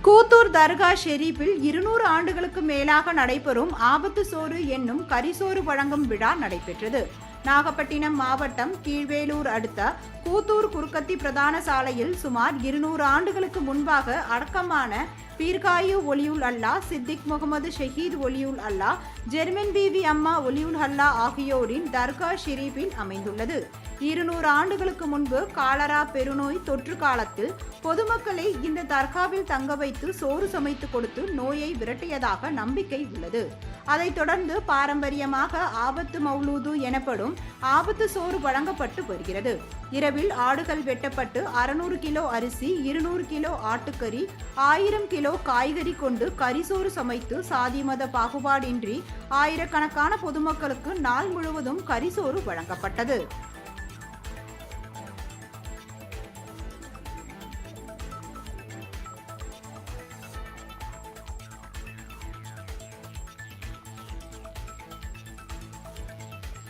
கூத்தூர் தர்கா ஷெரீப்பில் 200 ஆண்டுகளுக்கு மேலாக நடைபெறும் ஆபத்து சோறு என்னும் கரிசோறு வழங்கும் விழா நடைபெற்றது. நாகப்பட்டினம் மாவட்டம் கீழ்வேலூர் அடுத்த கூத்தூர் குருக்கத்தி பிரதான சாலையில் சுமார் 200 ஆண்டுகளுக்கு முன்பாக அடக்கமான பீர்காயு ஒலியுல் அல்லா, சித்திக் முகமது ஷஹீத் ஒலியுல் அல்லா, ஜெர்மன் பீவி அம்மா ஒலியுல் அல்லா ஆகியோரின் தர்கா ஷெரீப்பில் அமைந்துள்ளது. 200 ஆண்டுகளுக்கு முன்பு காலரா பெருநோய் தொற்று காலத்தில் பொதுமக்களை இந்த தர்காவில் தங்க வைத்து சோறு சமைத்து கொடுத்து நோயை விரட்டியதாக நம்பிக்கை உள்ளது. அதைத் தொடர்ந்து பாரம்பரியமாக ஆபத்து மௌலூது எனப்படும் ஆபத்து சோறு வழங்கப்பட்டு வருகிறது. இரவில் ஆடுகள் வெட்டப்பட்டு 600 கிலோ அரிசி, 200 கிலோ ஆட்டுக்கறி, 1000 கிலோ காய்கறி கொண்டு கரிசோறு சமைத்து சாதி மத பாகுபாடின்றி ஆயிரக்கணக்கான பொதுமக்களுக்கு நாள் முழுவதும் கரிசோறு வழங்கப்பட்டது.